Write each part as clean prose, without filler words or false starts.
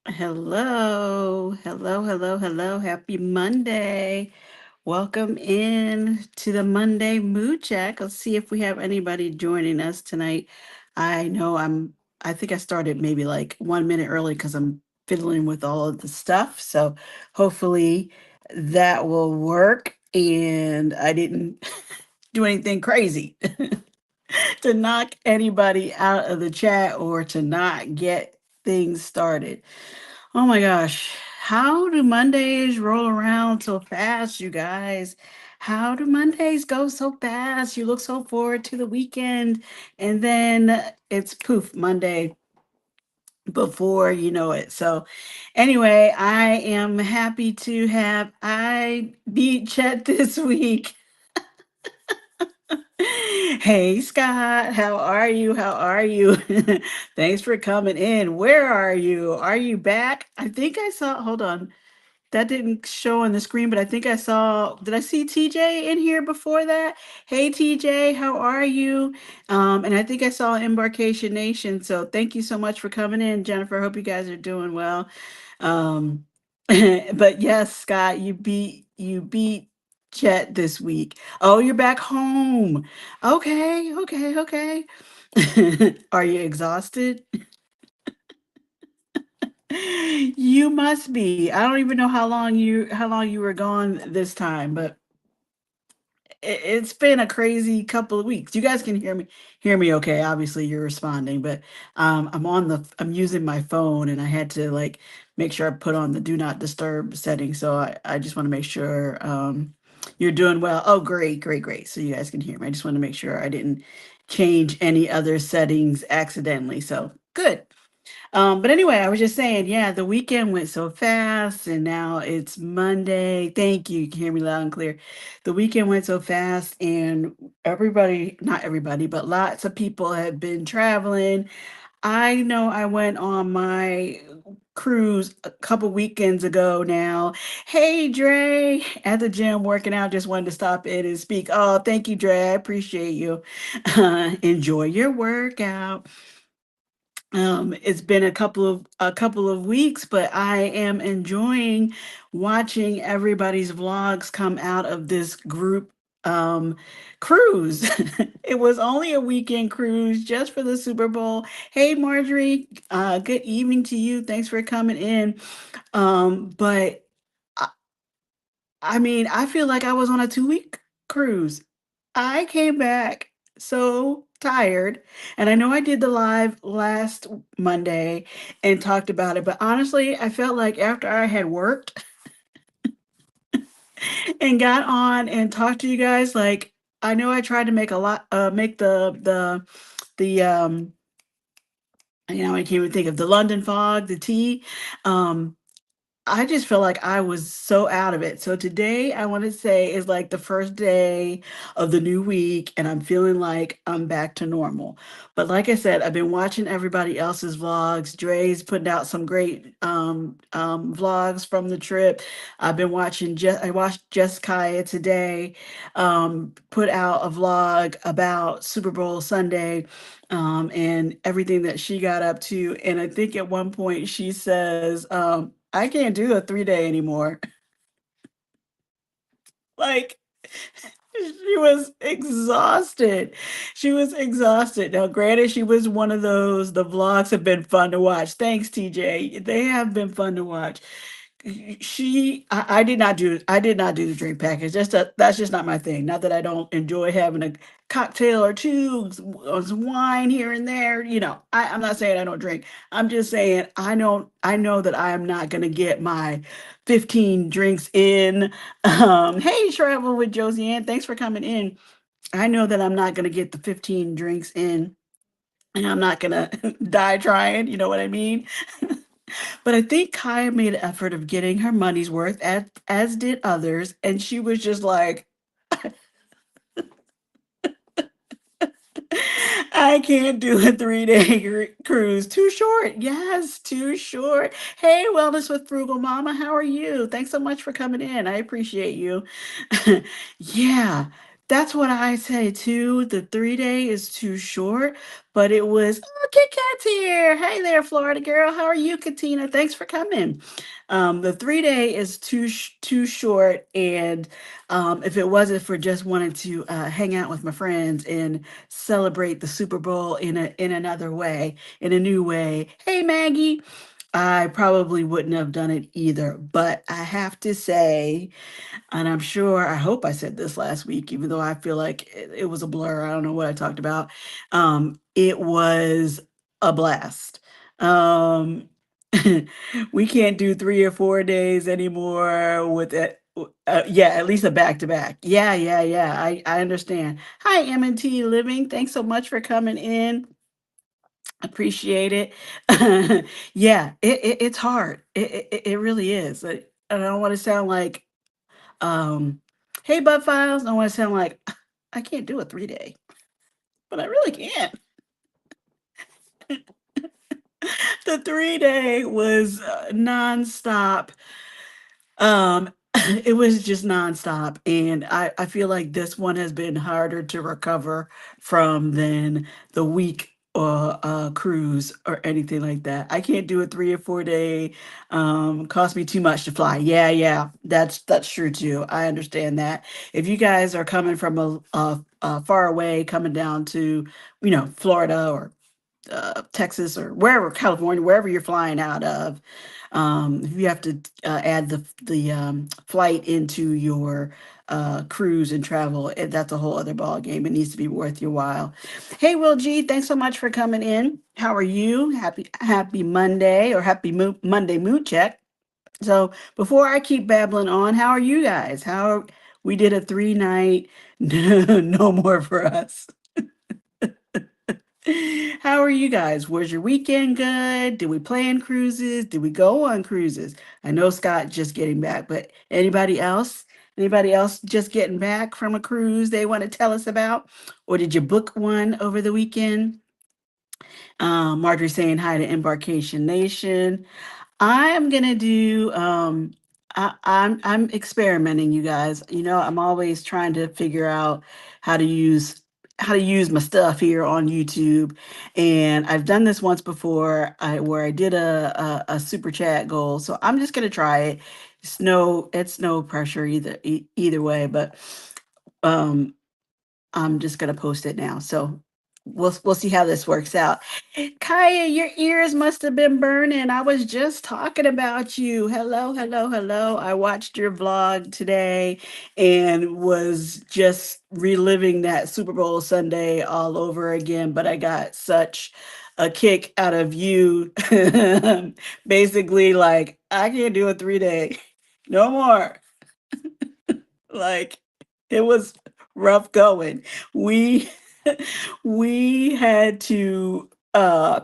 Hello, hello, hello, hello. Happy Monday. Welcome in to the Monday Mood Check. Let's see if we have anybody joining us tonight. I know I think I started maybe like 1 minute early because I'm fiddling with all of the stuff. So hopefully that will work. And I didn't do anything crazy to knock anybody out of the chat or to not get things started. Oh my gosh. How do Mondays roll around so fast, you guys? How do Mondays go so fast? You look so forward to the weekend, and then it's poof, Monday before you know it. So, anyway, I am happy to have I beat Chet this week. Hey Scott, how are you? How are you? Thanks for coming in. Where are you? Are you back? I think I saw, hold on. That didn't show on the screen, but I think I saw, did I see TJ in here before that? Hey TJ, how are you? And I think I saw Embarkation Nation. So thank you so much for coming in, Jennifer. Hope you guys are doing well. Um, but yes, Scott, you beat Chet this week. Oh, you're back home. Okay, okay, okay. Are you exhausted? You must be. I don't even know how long you were gone this time, but it's been a crazy couple of weeks. You guys can hear me okay. Obviously you're responding, but I'm using my phone and I had to like make sure I put on the do not disturb setting. So I just want to make sure you're doing well. Oh, great, great, great. So you guys can hear me. I just want to make sure I didn't change any other settings accidentally. So good. But anyway, I was just saying, yeah, the weekend went so fast, and now it's Monday. Thank you. You can hear me loud and clear. The weekend went so fast, and everybody, not everybody, but lots of people have been traveling. I know I went on my cruise a couple weekends ago now. Hey, Dre, at the gym working out, just wanted to stop in and speak. Oh, thank you, Dre. I appreciate you. Enjoy your workout. It's been a couple of weeks, but I am enjoying watching everybody's vlogs come out of this group um cruise. It was only a weekend cruise just for the Super Bowl. Hey Marjorie, good evening to you. Thanks for coming in. But I, I mean, I feel like I was on a 2-week cruise. I came back so tired, and I know I did the live last Monday and talked about it, but honestly, I felt like after I had worked and got on and talked to you guys, like I know I tried to make the I can't even think of the London fog, the tea. Um, I just feel like I was so out of it. So today I want to say is like the first day of the new week and I'm feeling like I'm back to normal. But like I said, I've been watching everybody else's vlogs. Dre's putting out some great vlogs from the trip. I watched Jess Kaya today put out a vlog about Super Bowl Sunday and everything that she got up to. And I think at one point she says, I can't do a 3 day anymore. Like, she was exhausted. She was exhausted. Now, granted, she was one of those, the vlogs have been fun to watch. Thanks, TJ. They have been fun to watch. I did not do the drink package. That's just not my thing. Not that I don't enjoy having a cocktail or two, some wine here and there. I'm not saying I don't drink. I'm just saying I know that I am not gonna get my 15 drinks in. Hey, Travel with Josie Ann, thanks for coming in. I know that I'm not gonna get the 15 drinks in, and I'm not gonna die trying. You know what I mean? But I think Kaya made an effort of getting her money's worth, as did others, and she was just like, I can't do a 3 day cruise. Too short. Yes, too short. Hey, Wellness with Frugal Mama, how are you? Thanks so much for coming in. I appreciate you. Yeah, That's what I say too. The 3 day is too short, but it was, oh, Kit Kat's here. Hey there, Florida girl. How are you, Katina? Thanks for coming. The 3 day is too short, and if it wasn't for just wanting to hang out with my friends and celebrate the Super Bowl in another way, in a new way. Hey, Maggie. I probably wouldn't have done it either, but I have to say, and I'm sure, I hope I said this last week, even though I feel like it was a blur. I don't know what I talked about. It was a blast. Um, we can't do 3 or 4 days anymore with it. Yeah, at least a back to back. Yeah, yeah, yeah. I understand. Hi, M&T Living. Thanks so much for coming in. Appreciate it. Yeah, it's hard. It really is. I don't want to sound like hey, Bud Files, I want to sound like I can't do a 3 day, but I really can't. The 3 day was nonstop. Um, it was just nonstop, and I feel like this one has been harder to recover from than the week or cruise or anything like that. I can't do a 3 or 4 day. Cost me too much to fly. Yeah, yeah, that's true too. I understand that. If you guys are coming from far away, coming down to Florida or Texas or wherever, California, wherever you're flying out of, if you have to add the flight into your cruise and travel, that's a whole other ball game. It needs to be worth your while. Hey, Will G, thanks so much for coming in. How are you? Happy Monday, or Monday mood check. So before I keep babbling on, how are you guys? We did a 3 night, no more for us. How are you guys? Was your weekend good? Did we plan cruises? Did we go on cruises? I know Scott just getting back, but anybody else? Anybody else just getting back from a cruise they want to tell us about? Or did you book one over the weekend? Marjorie saying hi to Embarkation Nation. I am gonna do I'm experimenting, you guys. I'm always trying to figure out how to use how to use my stuff here on YouTube. And I've done this once before, where I did a super chat goal. So I'm just gonna try it. It's no pressure either way, but um I'm just gonna post it now. So we'll see how this works out. Kaya, your ears must have been burning. I was just talking about you. Hello, hello, hello. I watched your vlog today and was just reliving that Super Bowl Sunday all over again. But I got such a kick out of you. Basically, like, I can't do a 3 day. No more. Like, it was rough going. We we had to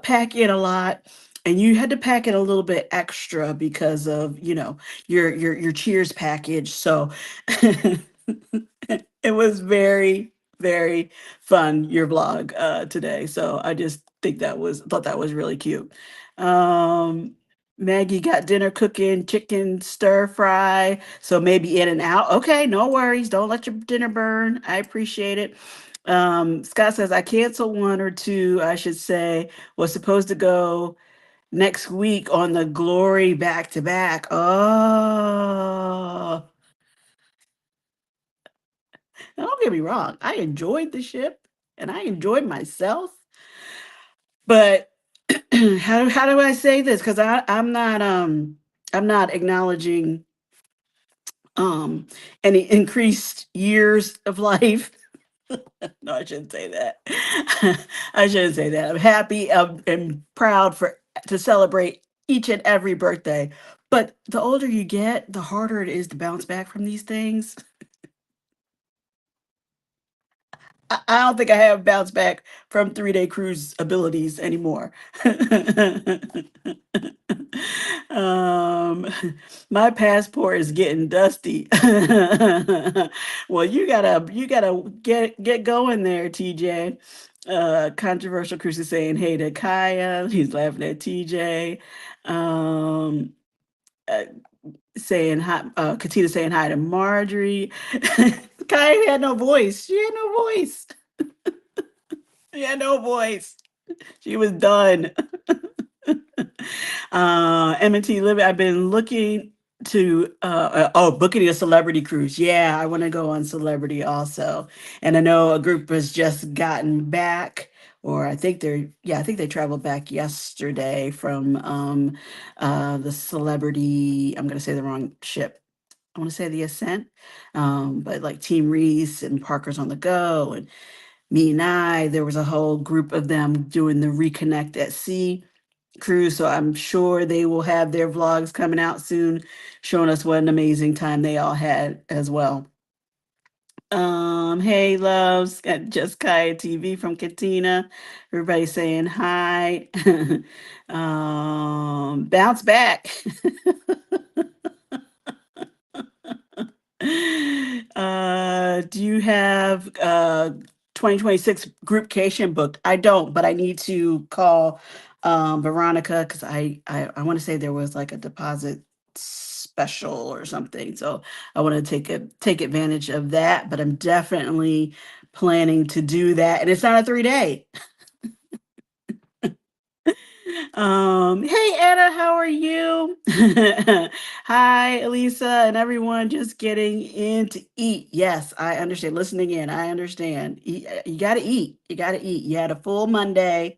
pack in a lot, and you had to pack in a little bit extra because of, your cheers package. So it was very, very fun, your vlog today. So I just thought that was really cute. Um Maggie got dinner cooking, chicken stir fry. So maybe in and out. Okay, no worries. Don't let your dinner burn. I appreciate it. Scott says I cancel one or two, I should say, was supposed to go next week on the Glory back to back. Oh, now, don't get me wrong. I enjoyed the ship and I enjoyed myself, but how do I say this? Because I'm not acknowledging um any increased years of life. No, I shouldn't say that. I shouldn't say that. I'm happy and proud to celebrate each and every birthday. But the older you get, the harder it is to bounce back from these things. I don't think I have bounce back from 3 day cruise abilities anymore. um, my passport is getting dusty. Well, you gotta get going there, TJ. Controversial Cruise is saying hey to Kaya. He's laughing at TJ. Um, uh, saying hi. Katina saying hi to Marjorie. Kai had no voice. She had no voice. She had no voice. She was done. M&T Living. I've been looking to booking a celebrity cruise. Yeah, I want to go on celebrity also. And I know a group has just gotten back, or I think they traveled back yesterday from the celebrity. I'm gonna say the wrong ship. I want to say the Ascent, but like Team Reese and Parker's on the Go and me and there was a whole group of them doing the Reconnect at Sea cruise. So I'm sure they will have their vlogs coming out soon, showing us what an amazing time they all had as well. Hey loves, got Just Kaya TV from Katina. Everybody saying hi. Bounce back. Do you have 2026 groupcation booked? I don't, but I need to call Veronica because I want to say there was like a deposit special or something. So I want to take advantage of that, but I'm definitely planning to do that. And it's not a 3 day. Hey Anna, how are you? Hi, Elisa, and everyone just getting in to eat. Yes, I understand. Listening in, I understand. You gotta eat. You gotta eat. You had a full Monday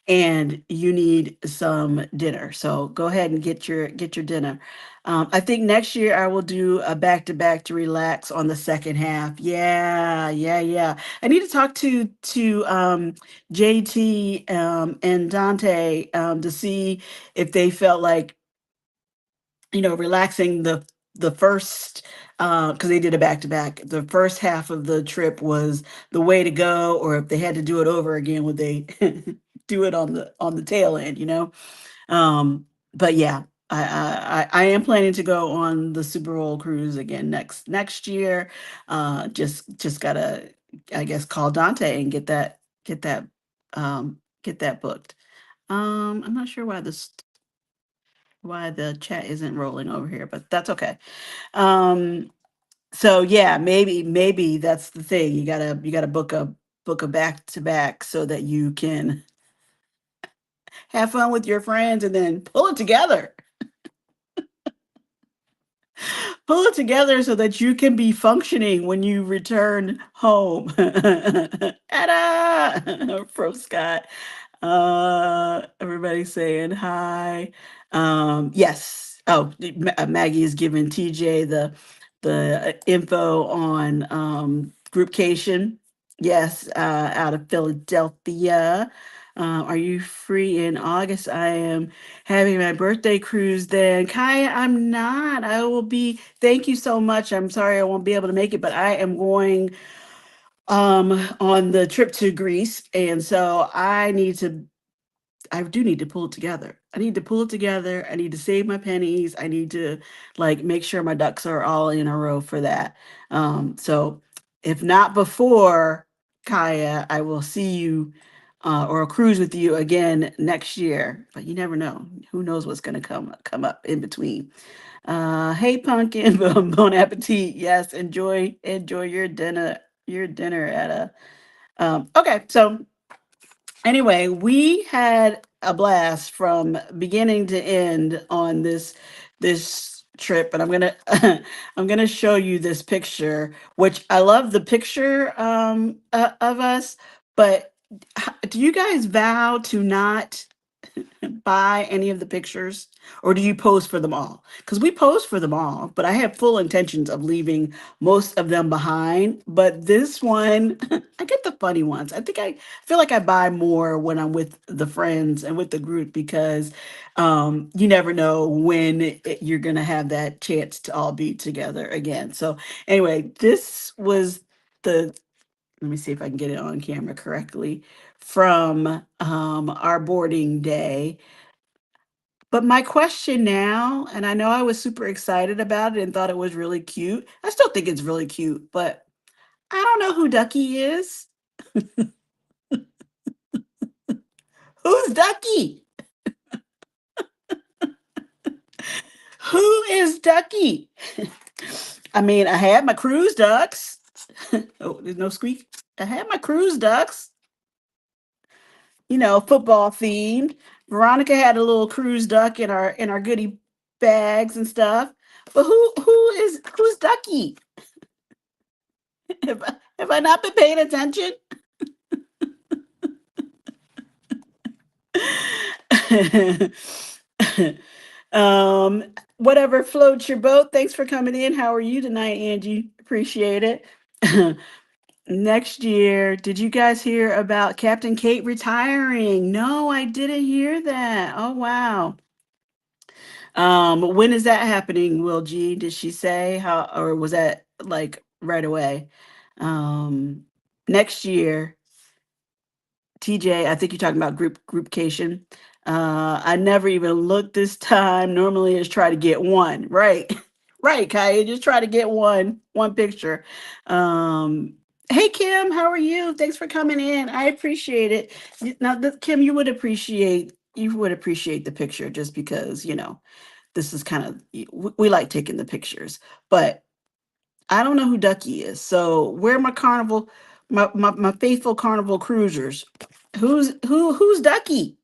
and you need some dinner. So go ahead and get your dinner. I think next year I will do a back to back to relax on the second half. Yeah, yeah, yeah. I need to talk to JT and Dante to see if they felt like relaxing the first because they did a back to back. The first half of the trip was the way to go, or if they had to do it over again, would they do it on the tail end? But yeah, I am planning to go on the Super Bowl cruise again next year. Just gotta, I guess, call Dante and get that booked. I'm not sure why the chat isn't rolling over here, but that's okay. Um, so yeah, maybe that's the thing. You gotta book a back to back so that you can have fun with your friends and then pull it together. Pull it together so that you can be functioning when you return home. Ada! Pro Scott. Everybody saying hi. Yes. Oh, Maggie is giving TJ the info on Groupcation. Yes, out of Philadelphia. Are you free in August? I am having my birthday cruise then. Kaya, I'm not. I will be. Thank you so much. I'm sorry I won't be able to make it, but I am going on the trip to Greece. And so I do need to pull it together. I need to pull it together. I need to save my pennies. I need to like make sure my ducks are all in a row for that. So if not before, Kaya, I will see you or cruise with you again next year. But you never know. Who knows what's going to come up in between. Hey pumpkin, bon appetit. Yes, enjoy your dinner at a okay. So anyway, we had a blast from beginning to end on this trip, and I'm gonna I'm gonna show you this picture, which I love the picture of us. But do you guys vow to not buy any of the pictures, or do you pose for them all? Because we pose for them all, but I have full intentions of leaving most of them behind. But this one, I get the funny ones. I feel like I buy more when I'm with the friends and with the group because you never know when you're gonna have that chance to all be together again. So anyway, this was the let me see if I can get it on camera correctly from our boarding day. But my question now, and I know I was super excited about it and thought it was really cute. I still think it's really cute, but I don't know who Ducky is. Who's Ducky? Who is Ducky? I mean, I had my cruise ducks. Oh, there's no squeak. I had my cruise ducks, football themed. Veronica had a little cruise duck in our goodie bags and stuff. But who's Ducky? Have I not been paying attention? um, Whatever floats your boat. Thanks for coming in. How are you tonight, Angie? Appreciate it. Next year, did you guys hear about Captain Kate retiring? No, I didn't hear that. Oh wow. When is that happening, Will G? Did she say how, or was that like right away? Um, Next year, TJ, I think you're talking about groupcation. I never even looked this time. Normally, it's try to get one right, right, Kaya. Just try to get one picture. Um, hey, Kim, how are you? Thanks for coming in. I appreciate it. Now, Kim, you would appreciate the picture just because this is kind of we like taking the pictures, but I don't know who Ducky is. So where are my carnival, my faithful carnival cruisers? Who's Ducky?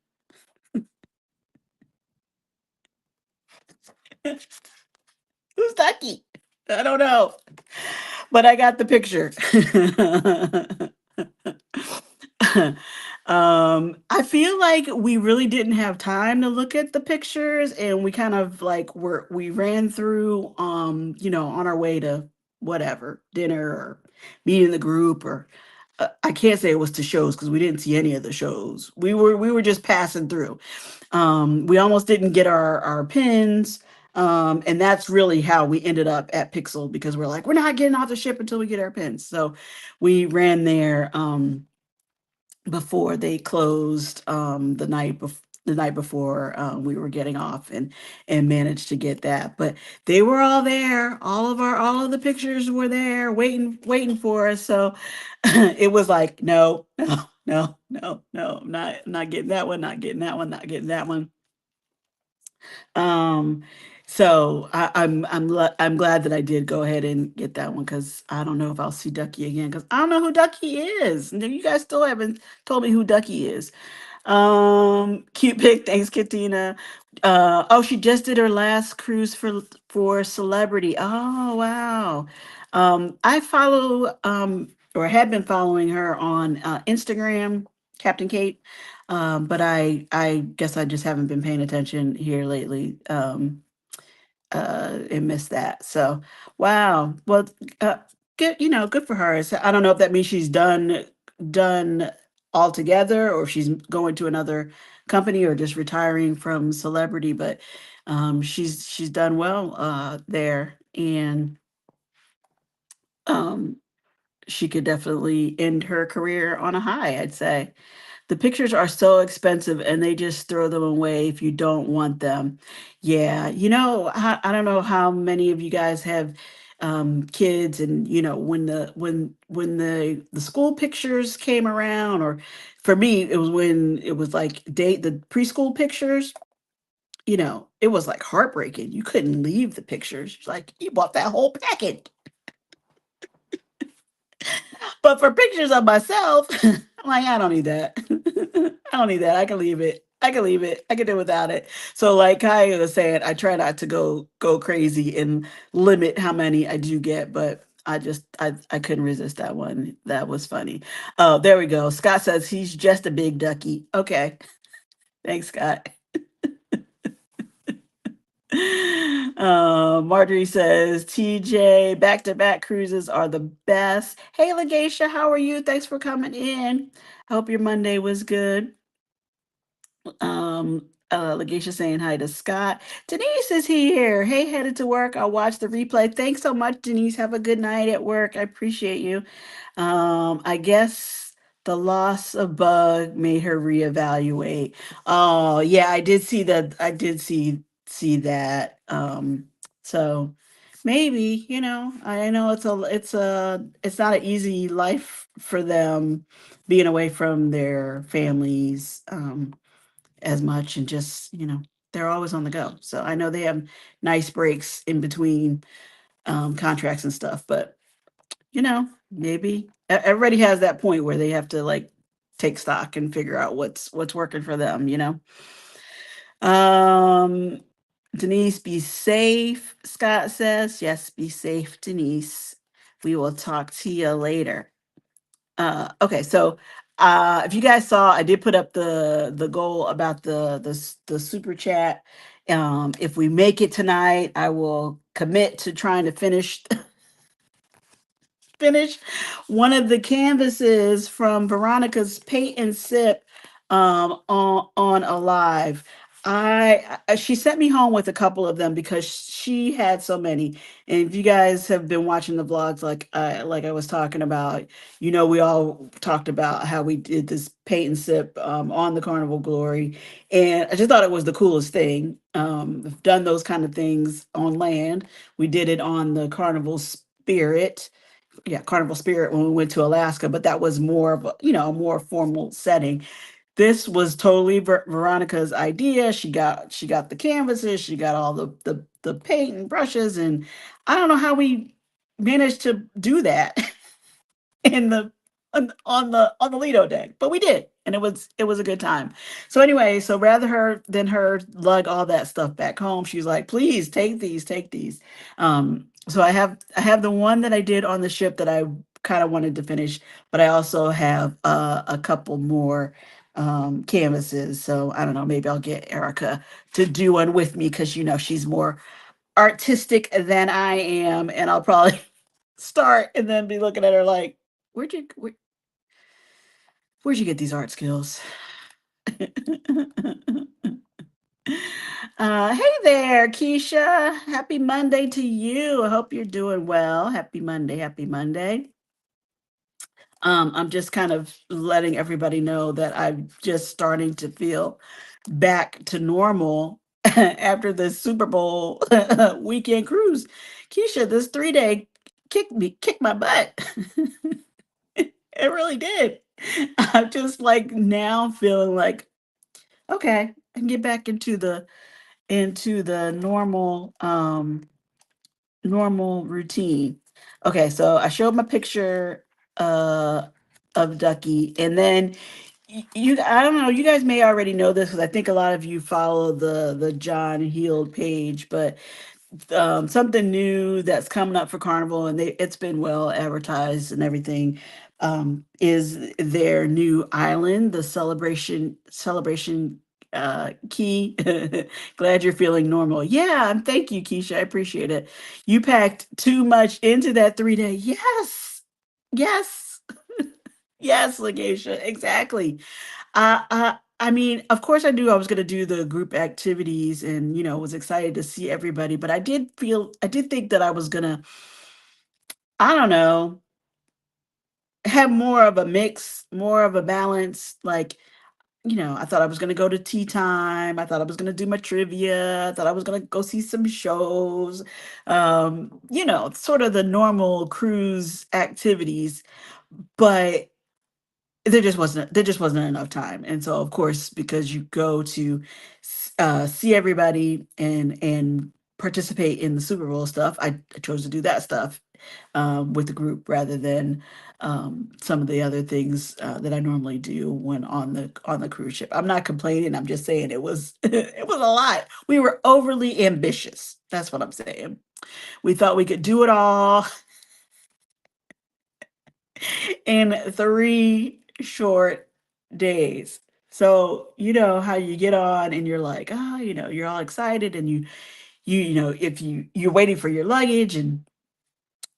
Who's Ducky? I don't know, but I got the picture. I feel like we really didn't have time to look at the pictures, and we kind of like we ran through, on our way to whatever dinner or meeting the group, or I can't say it was to shows because we didn't see any of the shows. We were just passing through. We almost didn't get our pins. And that's really how we ended up at Pixel because we're like, we're not getting off the ship until we get our pins. So we ran there before they closed the night before we were getting off and managed to get that. But they were all there. All of the pictures were there waiting for us. So it was like, no, no, no, no, no, not getting that one, not getting that one, not getting that one. Um, so I'm glad that I did go ahead and get that one because I don't know if I'll see Ducky again because I don't know who Ducky is. And you guys still haven't told me who Ducky is. Cute pic, thanks, Katina. Oh, she just did her last cruise for Celebrity. Oh wow. I follow or had been following her on Instagram, Captain Kate. But I guess I just haven't been paying attention here lately. And missed that. So wow. Well, uh, good for her. So I don't know if that means she's done altogether or if she's going to another company or just retiring from Celebrity, but she's done well there, and um she could definitely end her career on a high, I'd say. The pictures are so expensive and they just throw them away if you don't want them. Yeah, I don't know how many of you guys have kids, and when the school pictures came around, or for me it was when it was like the preschool pictures. It was like heartbreaking. You couldn't leave the pictures. Like you bought that whole package. But for pictures of myself, I'm like, I don't need that. I don't need that. I can leave it. I can leave it. I can do without it. So, like Kaya was saying, I try not to go crazy and limit how many I do get, but I couldn't resist that one. That was funny. Oh, there we go. Scott says he's just a big ducky. Okay. Thanks, Scott. Marjorie says TJ back-to-back cruises are the best. Hey, Legacia, how are you? Thanks for coming in. I hope your Monday was good. Legacia saying hi to Scott. Denise is here. Hey, headed to work. I'll watch the replay. Thanks so much, Denise. Have a good night at work. I appreciate you. I guess the loss of Bug made her reevaluate. Oh, yeah, I did see that. I did see that. So maybe, I know it's not an easy life for them being away from their families. As much, and just they're always on the go, so I know they have nice breaks in between contracts and stuff, but maybe everybody has that point where they have to like take stock and figure out what's working for them. Um, Denise, be safe, Scott says. Yes, be safe, Denise. We will talk to you later. Okay, so if you guys saw, I did put up the goal about the super chat. If we make it tonight, I will commit to trying to finish one of the canvases from Veronica's Paint and Sip on Alive. She sent me home with a couple of them because she had so many. And if you guys have been watching the vlogs, like I was talking about, we all talked about how we did this Paint and Sip on the Carnival Glory, and I just thought it was the coolest thing. I've done those kind of things on land. We did it on the Carnival Spirit, yeah, Carnival Spirit when we went to Alaska, but that was more of a more formal setting. This was totally Veronica's idea. She got the canvases, she got all the paint and brushes, and I don't know how we managed to do that in the on the Lido deck, but we did, and it was a good time. So anyway, so rather her than her lug all that stuff back home, she's like, please take these. So I have the one that I did on the ship that I kind of wanted to finish, but I also have a couple more canvases. So I don't know, maybe I'll get Erica to do one with me because she's more artistic than I am, and I'll probably start and then be looking at her like, where'd you get these art skills? Hey there, Keisha. Happy Monday to you. I hope you're doing well. Happy Monday. Happy Monday. I'm just kind of letting everybody know that I'm just starting to feel back to normal after the Super Bowl weekend cruise. Keisha, this 3 day kicked my butt. It really did. I'm just like now feeling like, okay, I can get back into the normal routine. Okay, so I showed my picture uh of Ducky, and then I don't know, you guys may already know this because I think a lot of you follow the John Heald page, but something new that's coming up for Carnival, and it's been well advertised and everything. Is their new island, the celebration key. Glad you're feeling normal. Yeah, and thank you, Keisha. I appreciate it. You packed too much into that 3 day. Yes, yes, yes, Lakeisha. Exactly. I mean, of course I knew I was going to do the group activities and, was excited to see everybody, but I did think that I was going to, I don't know, have more of a mix, more of a balance. Like, I thought I was going to go to tea time. I thought I was going to do my trivia. I thought I was going to go see some shows. Sort of the normal cruise activities, but there just wasn't enough time. And so of course, because you go to see everybody and participate in the Super Bowl stuff, I chose to do that stuff with the group rather than some of the other things that I normally do when on the cruise ship. I'm not complaining, I'm just saying it was it was a lot. We were overly ambitious, that's what I'm saying. We thought we could do it all in 3 short days. So, you know how you get on and you're like, oh, you're all excited, and if you're waiting for your luggage, and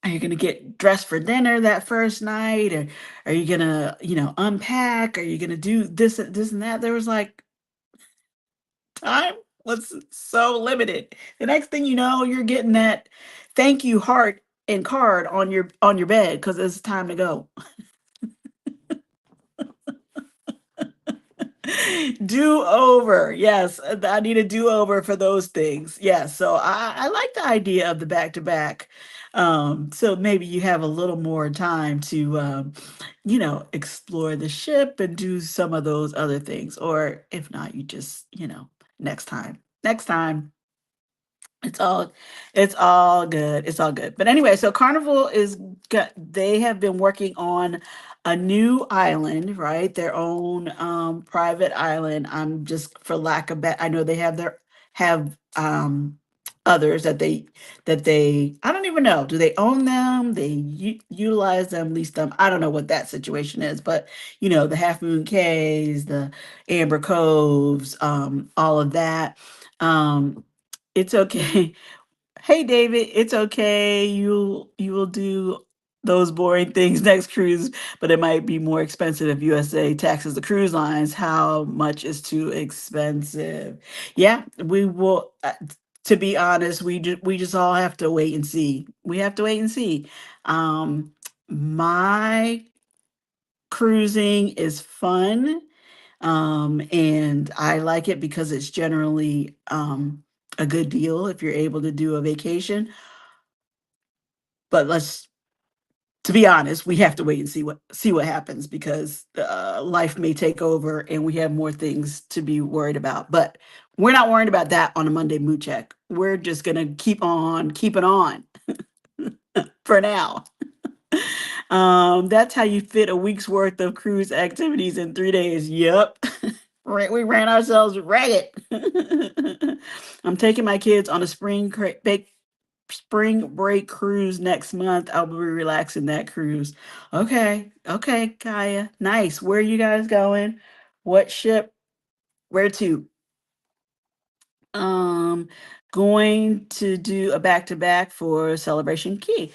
are you gonna get dressed for dinner that first night, or are you gonna, unpack? Are you gonna do this and that? There was like time was so limited. The next thing you know, you're getting that thank you heart and card on your bed because it's time to go. Do over. Yes, I need a do over for those things. Yes, so I like the idea of the back to back. So maybe you have a little more time to, explore the ship and do some of those other things. Or if not, you just, next time. Next time. It's all it's all good. It's all good. But anyway, so Carnival they have been working on a new island, right? Their own private island. I'm just for lack of I know they have others that they I don't even know. Do they own them? They utilize them, lease them. I don't know what that situation is, but the Half Moon Cays, the Amber Coves, all of that. Um it's okay. Hey David, it's okay. You will do those boring things next cruise, but it might be more expensive if USA taxes the cruise lines. How much is too expensive? Yeah, we will. To be honest, we just all have to wait and see. We have to wait and see. My cruising is fun, and I like it because it's generally a good deal if you're able to do a vacation. But to be honest, we have to wait and see what happens because life may take over and we have more things to be worried about. But we're not worried about that on a Monday mood check. We're just gonna keep on keeping on for now. That's how you fit a week's worth of cruise activities in 3 days. Yep. We ran ourselves ragged. I'm taking my kids on a spring break cruise next month. I'll be relaxing that cruise. Okay. Okay, Kaya. Nice. Where are you guys going? What ship? Where to? Um, Going to do a back to back for Celebration Key.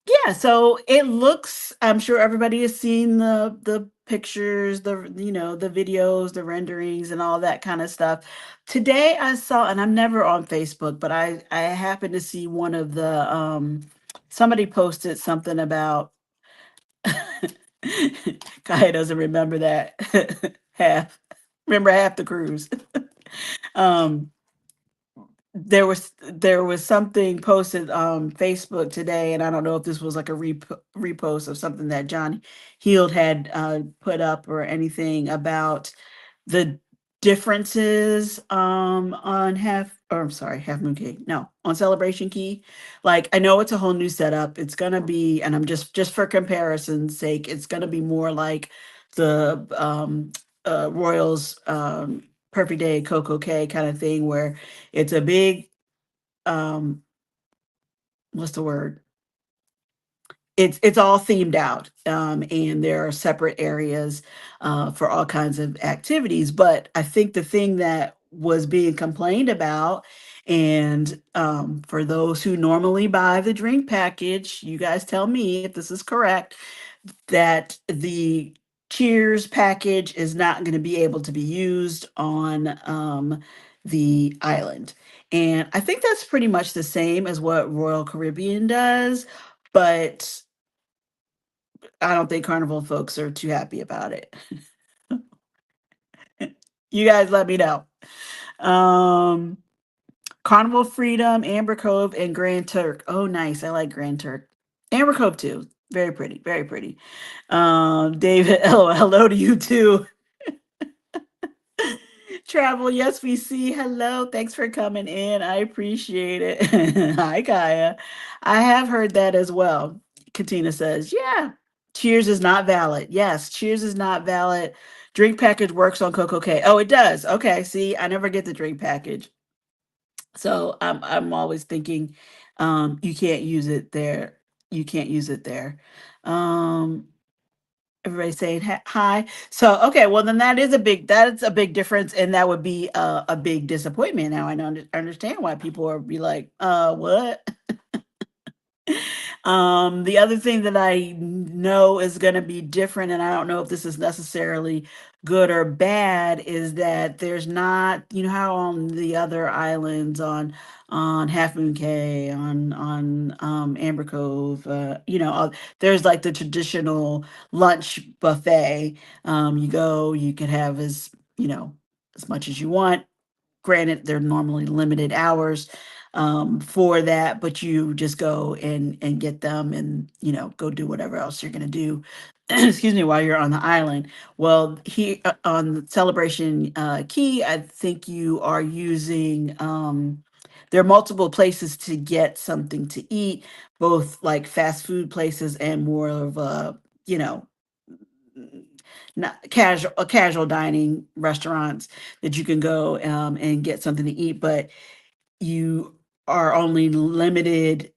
Yeah, so it looks, I'm sure everybody has seen the pictures, the videos, the renderings and all that kind of stuff. Today I saw, and I'm never on Facebook, but I happened to see one of the somebody posted something about Kaya doesn't remember that half the cruise. Um there was something posted on Facebook today, and I don't know if this was like a repost of something that John Heald had put up or anything about the differences on I'm sorry, Half Moon Key. No, on Celebration Key. Like I know it's a whole new setup. It's gonna be, and I'm just for comparison's sake, it's gonna be more like the Royals Perfect Day Coco K kind of thing where it's a big um what's the word? It's all themed out, and there are separate areas for all kinds of activities. But I think the thing that was being complained about, and for those who normally buy the drink package, you guys tell me if this is correct, that the Cheers package is not going to be able to be used on the island. And I think that's pretty much the same as what Royal Caribbean does, but I don't think Carnival folks are too happy about it. You guys let me know. Um, Carnival Freedom, Amber Cove, and Grand Turk. Oh, nice. I like Grand Turk. Amber Cove too. Very pretty. Very pretty. David, hello to you too. Travel, yes, we see. Hello, thanks for coming in. I appreciate it. Hi, Kaya. I have heard that as well. Katina says, yeah, Cheers is not valid. Yes, Cheers is not valid. Drink package works on Coco K. Oh, it does. Okay, see, I never get the drink package. So I'm always thinking you can't use it there. You can't use it there. Um Everybody saying hi. So okay, well then that's a big difference, and that would be a big disappointment. Now I don't understand why people are be like, what? The other thing that I know is going to be different, and I don't know if this is necessarily good or bad, is that there's not, how on the other islands on Half Moon Cay, on Amber Cove, there's like the traditional lunch buffet. You go, you can have as much as you want. Granted, they're normally limited hours for that, but you just go and get them and go do whatever else you're going to do. Excuse me, while you're on the island. Well, here on Celebration Key, I think you are using. there are multiple places to get something to eat, both like fast food places and more of a, you know, not casual dining restaurants that you can go and get something to eat, but you are only limited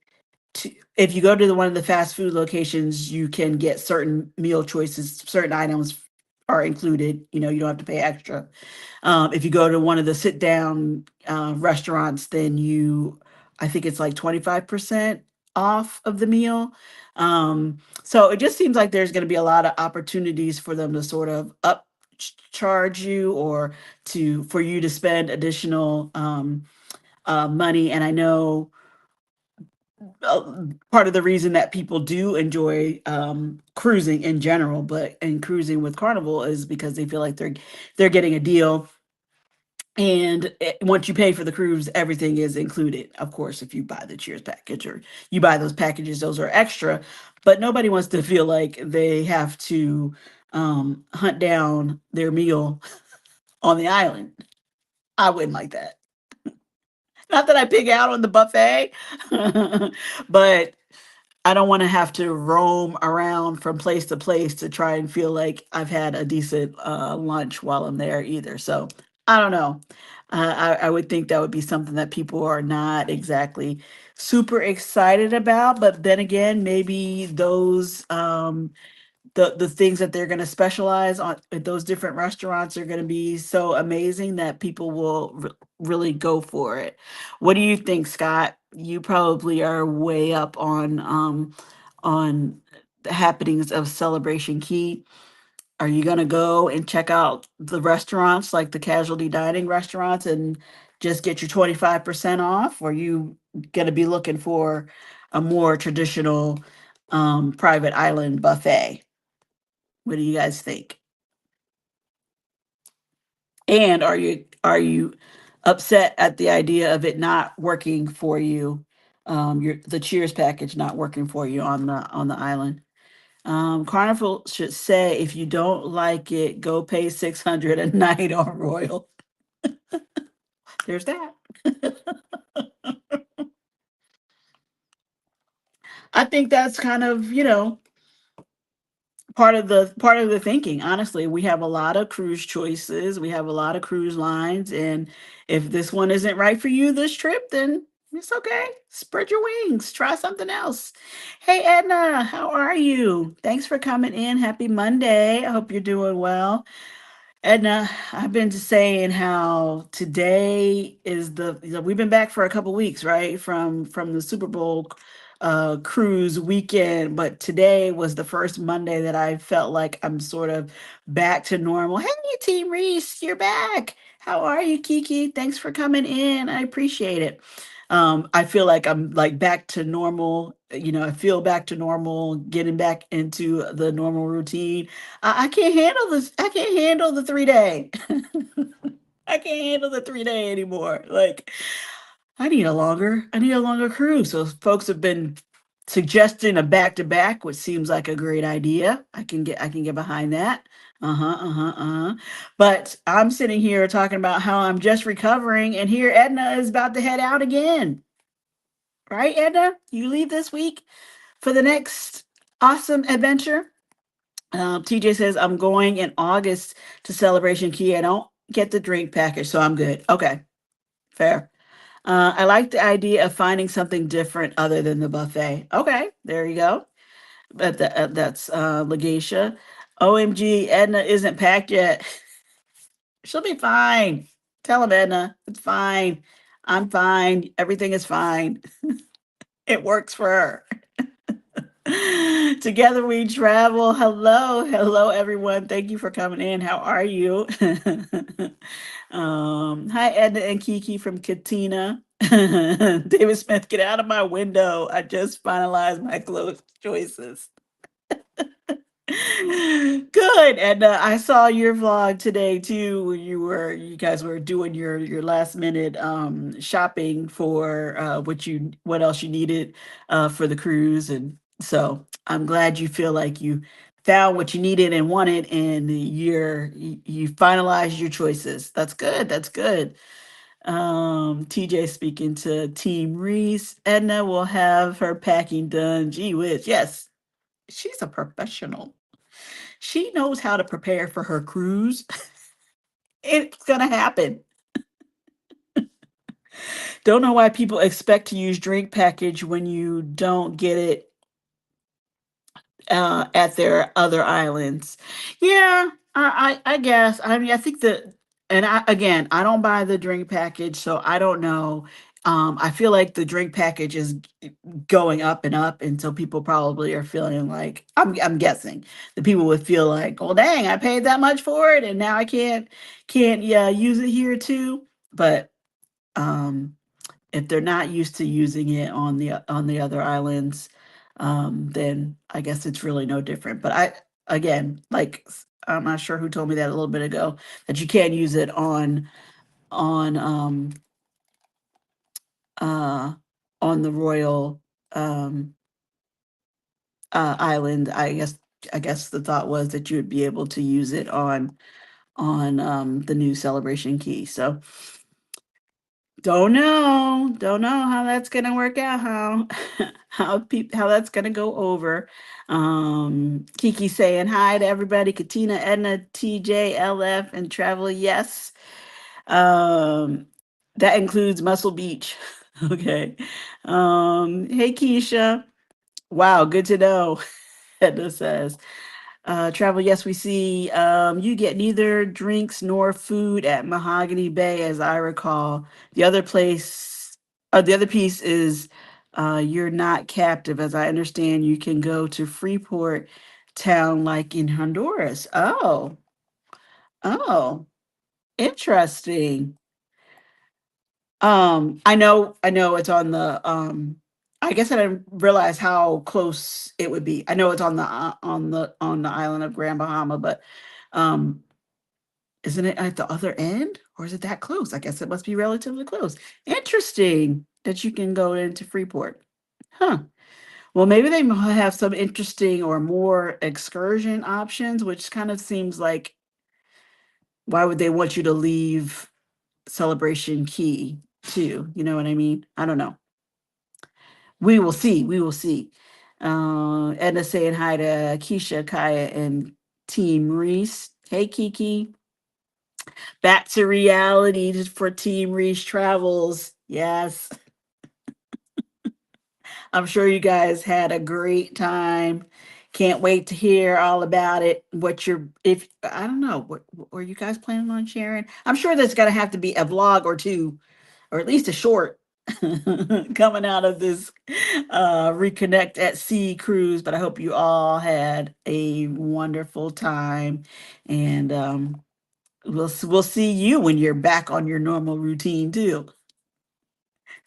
to, if you go to one of the fast food locations, you can get certain meal choices, certain items are included. You know, you don't have to pay extra. If you go to one of the sit down restaurants, then I think it's like 25% off of the meal. So it just seems like there's going to be a lot of opportunities for them to sort of up charge you, or for you to spend additional money. And I know part of the reason that people do enjoy cruising in general, but and cruising with Carnival, is because they feel like they're getting a deal. And once you pay for the cruise, everything is included. Of course, if you buy the Cheers package or you buy those packages, those are extra. But nobody wants to feel like they have to hunt down their meal on the island. I wouldn't like that. Not that I pig out on the buffet, but I don't want to have to roam around from place to place to try and feel like I've had a decent lunch while I'm there either. So I don't know. I would think that would be something that people are not exactly super excited about. But then again, maybe the things that they're going to specialize on at those different restaurants are going to be so amazing that people will really go for it. What do you think, Scott? You probably are way up on the happenings of Celebration Key. Are you going to go and check out the restaurants, like the casualty dining restaurants, and just get your 25% off? Or are you going to be looking for a more traditional private island buffet? What do you guys think? And are you upset at the idea of it not working for you? Your the Cheers package not working for you on the island. Carnival should say, if you don't like it, go pay 600 a night on Royal. There's that. I think that's kind of, part of the thinking. Honestly, we have a lot of cruise choices, we have a lot of cruise lines, and if this one isn't right for you this trip, then it's okay. Spread your wings, try something else. Hey Edna, how are you? Thanks for coming in. Happy Monday. I hope you're doing well. Edna, I've been just saying how today is we've been back for a couple weeks, right? From the Super Bowl cruise weekend, but today was the first Monday that I felt like I'm sort of back to normal. Hey, Team Reese, you're back. How are you, Kiki? Thanks for coming in. I appreciate it. I feel like I'm like back to normal. I feel back to normal, getting back into the normal routine. I can't handle this. I can't handle the 3 day. I can't handle the 3 day anymore. Like, I need a longer cruise. So folks have been suggesting a back to back, which seems like a great idea. I can get behind that. Uh-huh, uh-huh, uh-huh. But I'm sitting here talking about how I'm just recovering, and here Edna is about to head out again. Right, Edna? You leave this week for the next awesome adventure. TJ says, I'm going in August to Celebration Key. I don't get the drink package, so I'm good. Okay, fair. I like the idea of finding something different other than the buffet. Okay, there you go. That's Legacia. OMG, Edna isn't packed yet. She'll be fine. Tell him, Edna, it's fine. I'm fine. Everything is fine. It works for her. Together we travel. Hello, everyone. Thank you for coming in. How are you? Hi, Edna and Kiki from Katina. David Smith, get out of my window. I just finalized my clothes choices. Good. And I saw your vlog today too, where you guys were doing your last minute shopping for what else you needed for the cruise. And so I'm glad you feel like you found what you needed and wanted, and you finalized your choices. That's good. That's good. TJ speaking to Team Reese. Edna will have her packing done. Gee whiz. Yes, she's a professional. She knows how to prepare for her cruise. It's gonna happen. Don't know why people expect to use drink package when you don't get it at their other islands. Yeah, I guess. I mean, I think that, and again, I don't buy the drink package, so I don't know. I feel like the drink package is going up and up, and so people probably are feeling like I'm guessing the people would feel like, well, dang, I paid that much for it, and now I can't yeah use it here too. But um, if they're not used to using it on the other islands, then I guess it's really no different. But I again, like I'm not sure who told me that a little bit ago that you can't use it on uh on the royal um island. I guess the thought was that you would be able to use it on the new celebration key. So don't know how that's gonna work out, how how that's gonna go over. Kiki saying hi to everybody, Katina, Edna, TJ, LF, and Travel. Yes. Um, that includes Muscle Beach. Okay. Hey Keisha. Wow, good to know. Edna says. Travel, yes, we see. You get neither drinks nor food at Mahogany Bay, as I recall. The other place, the other piece is you're not captive. As I understand, you can go to Freeport town like in Honduras. Oh, interesting. I know it's on the I guess I didn't realize how close it would be. I know it's on the island of Grand Bahama, but um isn't it at the other end or is it that close? I guess it must be relatively close. Interesting that you can go into Freeport. Huh. Well, maybe they might have some interesting or more excursion options, which kind of seems like why would they want you to leave Celebration Key too? You know what I mean? I don't know. We will see. We will see. Edna saying hi to Keisha, Kaya, and Team Reese. Hey, Kiki. Back to reality for Team Reese Travels. Yes. I'm sure you guys had a great time. Can't wait to hear all about it. What you're, if, I don't know, what were you guys planning on sharing? I'm sure there's going to have to be a vlog or two, or at least a short coming out of this Reconnect at Sea cruise. But I hope you all had a wonderful time, and we'll see you when you're back on your normal routine too.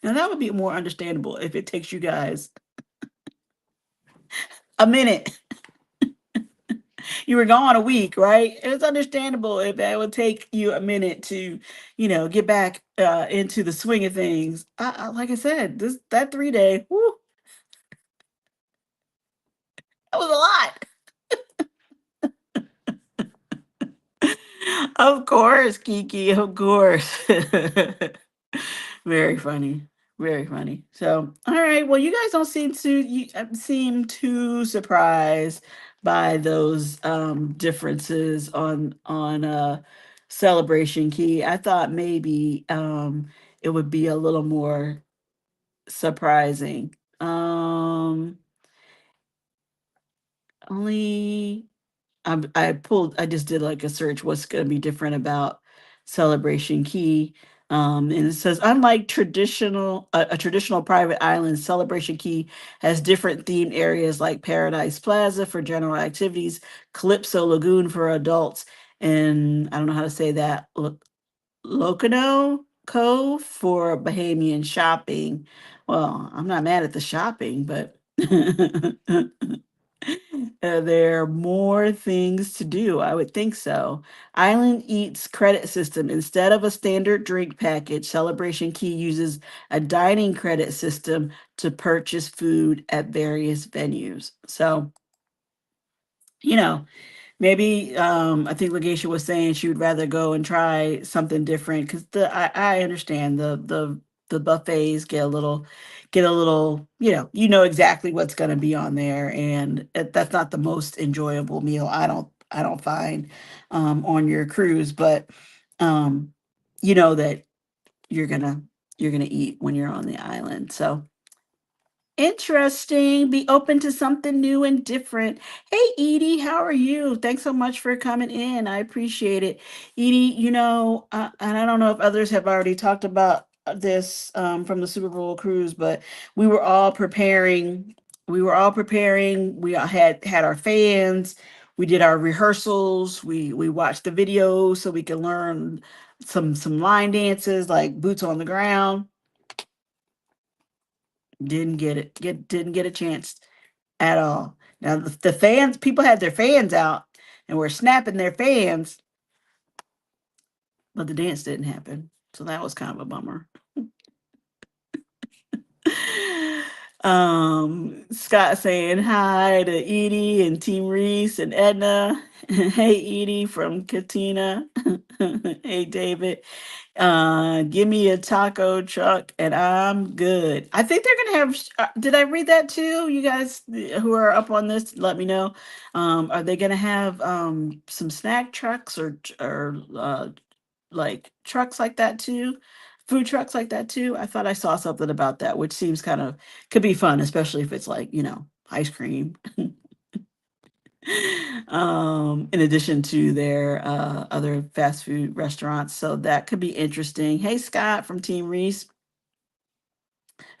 Now that would be more understandable if it takes you guys a minute. You were gone a week, right? It's understandable if that would take you a minute to, get back into the swing of things. Like I said, this that 3 day, whoo, that was a lot. Of course, Kiki, of course. Very funny. Very funny. So, all right. Well, you guys don't seem too surprised by those differences on Celebration Key. I thought maybe it would be a little more surprising. Only I just did like a search, what's going to be different about Celebration Key. And it says, unlike a traditional private island, Celebration Key has different themed areas like Paradise Plaza for general activities, Calypso Lagoon for adults, and I don't know how to say that, Locono Cove for Bahamian shopping. Well, I'm not mad at the shopping, but there are more things to do. I would think so. Island Eats credit system. Instead of a standard drink package, Celebration Key uses a dining credit system to purchase food at various venues. So, you know, maybe I think Lagesha was saying she would rather go and try something different because I understand the buffets get a little, you know exactly what's going to be on there, and that's not the most enjoyable meal. I don't find on your cruise, but um, you know that you're gonna you're gonna eat when you're on the island. So interesting. Be open to something new and different. Hey, Edie, how are you? Thanks so much for coming in. I appreciate it. Edie, and I don't know if others have already talked about this from the Super Bowl cruise, but we were all preparing. We were all preparing. We all had our fans. We did our rehearsals. We watched the videos so we could learn some line dances like boots on the ground. Didn't get a chance at all. Now the fans, people had their fans out and were snapping their fans, but the dance didn't happen. So that was kind of a bummer. Scott saying hi to Edie and Team Reese and Edna. Hey Edie from Katina. Hey David. Give me a taco truck and I'm good. I think they're gonna have. Did I read that too? You guys who are up on this, let me know. Are they gonna have some snack trucks or like trucks like that too? Food trucks like that too? I thought I saw something about that, which seems kind of could be fun, especially if it's like ice cream. In addition to their other fast food restaurants. So that could be interesting. Hey, Scott from Team Reese.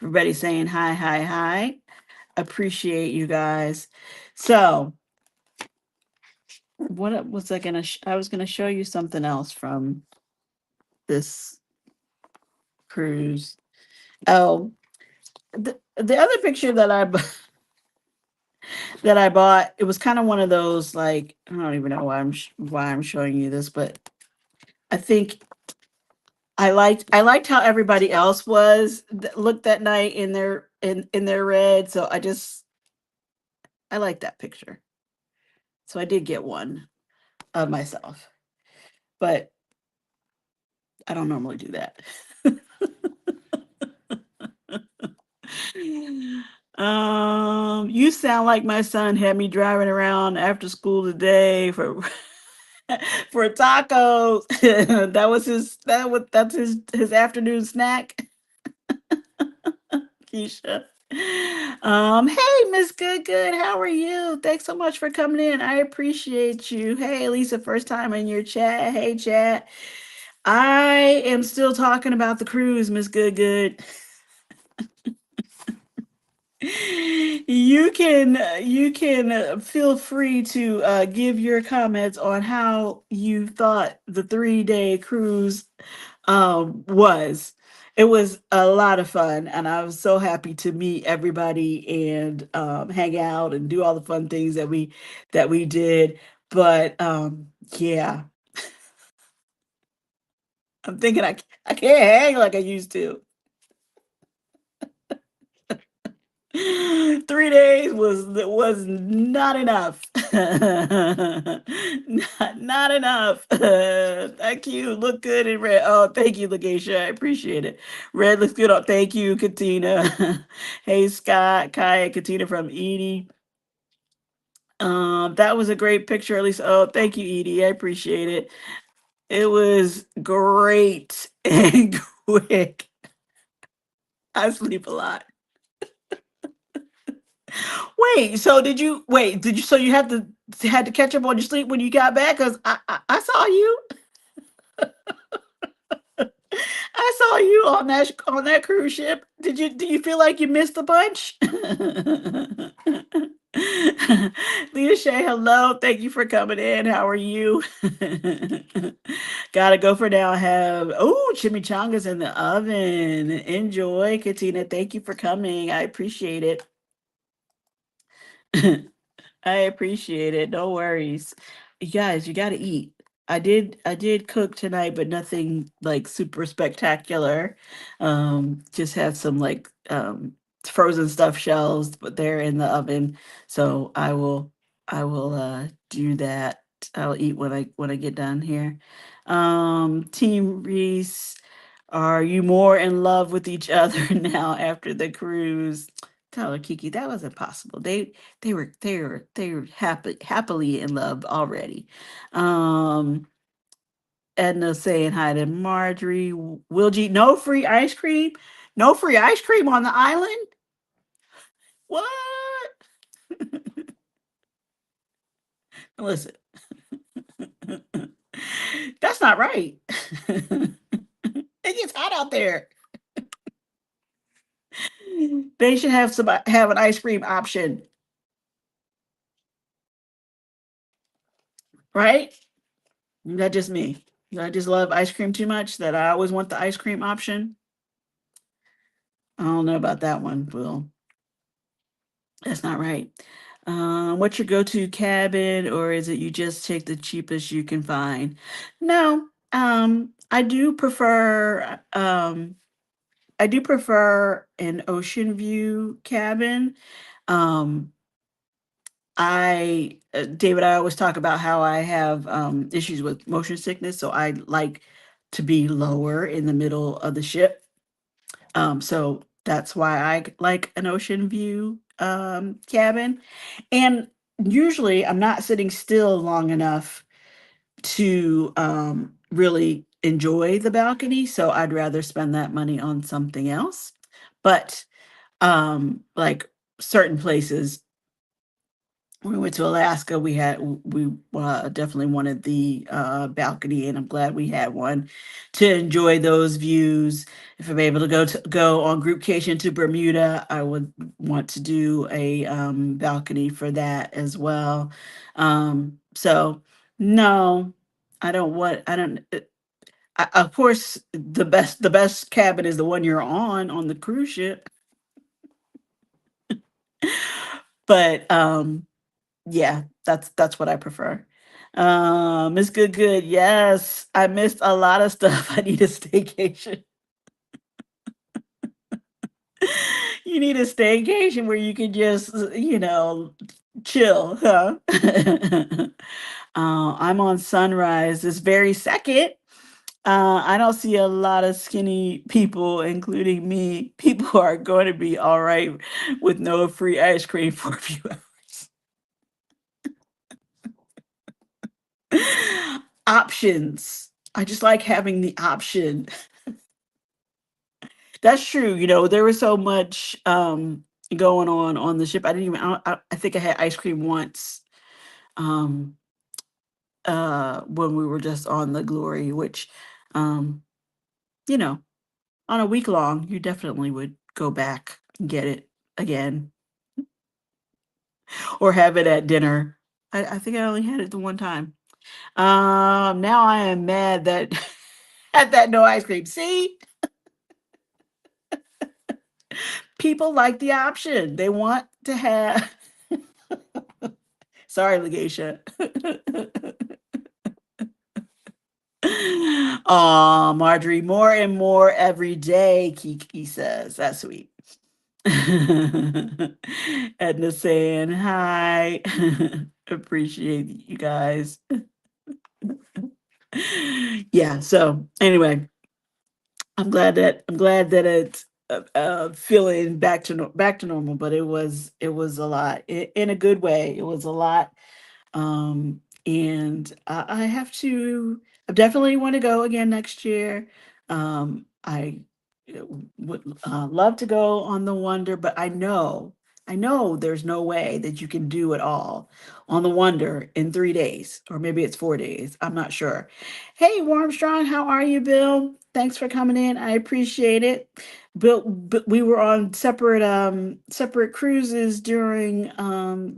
Everybody saying hi, hi, hi. Appreciate you guys. So, what was I gonna? I was gonna show you something else from this cruise. Oh, the other picture that that I bought, it was kind of one of those like I don't even know why I'm showing you this, but I think I liked how everybody else looked that night in their red. So I like that picture. So I did get one of myself, but I don't normally do that. You sound like my son had me driving around after school today for for tacos. That's his afternoon snack. Keisha. Hey, Miss Good Good, how are you? Thanks so much for coming in. I appreciate you. Hey, Lisa, first time in your chat. Hey, chat. I am still talking about the cruise, Miss Good Good. You can feel free to give your comments on how you thought the 3 day cruise was. It was a lot of fun, and I was so happy to meet everybody and hang out and do all the fun things that we did. But yeah, I'm thinking I can't hang like I used to. 3 days was not enough. Not enough. Thank you. Look good in red. Oh, thank you, Lakeisha. I appreciate it. Red looks good. Oh, thank you, Katina. Hey, Scott, Kaya, Katina from Edie. That was a great picture, at least. Oh, thank you, Edie. I appreciate it. It was great and quick. I sleep a lot. Did you so you had to catch up on your sleep when you got back? Because I saw you. I saw you on that cruise ship. Do you feel like you missed a bunch? Leah Shay, hello. Thank you for coming in. How are you? Gotta go for now. Have chimichangas in the oven. Enjoy, Katina. Thank you for coming. I appreciate it. I appreciate it. No worries. You guys, you got to eat. I did cook tonight, but nothing like super spectacular. Just had some like frozen stuffed shells, but they're in the oven. So I will do that I'll eat when I get done here. Team Reese, are you more in love with each other now after the cruise? Tell her, Kiki, that was impossible. They were happily in love already. Um, Edna saying hi to Marjorie. Will G, no free ice cream? No free ice cream on the island? What? Listen, that's not right. It gets hot out there. They should have an ice cream option, right? Is that just me? Do I just love ice cream too much that I always want the ice cream option? I don't know about that one, Will. That's not right. What's your go-to cabin, or is it you just take the cheapest you can find? No, I do prefer an ocean view cabin. Um, David, I always talk about how I have issues with motion sickness, so I like to be lower in the middle of the ship. So that's why I like an ocean view cabin. And usually I'm not sitting still long enough to really enjoy the balcony, so I'd rather spend that money on something else. But like certain places, when we went to Alaska, we definitely wanted the balcony, and I'm glad we had one to enjoy those views. If I'm able to go on groupcation to Bermuda, I would want to do a balcony for that as well. So no, I don't want. I don't. Of course, the best cabin is the one you're on the cruise ship, but yeah, that's what I prefer. Miss Good Good, yes, I missed a lot of stuff. I need a staycation. You need a staycation where you can just, chill, huh? I'm on Sunrise this very second. I don't see a lot of skinny people, including me. People are going to be all right with no free ice cream for a few hours. Options. I just like having the option. That's true. There was so much going on the ship. I didn't even. I think I had ice cream once. Um, when we were just on the Glory, which, um, you know, on a week long, you definitely would go back and get it again, or have it at dinner. I think I only had it the one time. Now I am mad that at that no ice cream. See, people like the option. They want to have. Sorry, Legacia. Oh, Marjorie, more and more every day, Kiki says. That's sweet. Edna saying hi. Appreciate you guys. Yeah, so anyway, I'm glad that it's feeling back to normal, but it was a lot in a good way. It was a lot. And I have to. I definitely want to go again next year. I would love to go on the Wonder, but I know there's no way that you can do it all on the Wonder in 3 days, or maybe it's 4 days. I'm not sure. Hey, Warmstrong, how are you, Bill? Thanks for coming in. I appreciate it. Bill, we were on separate cruises during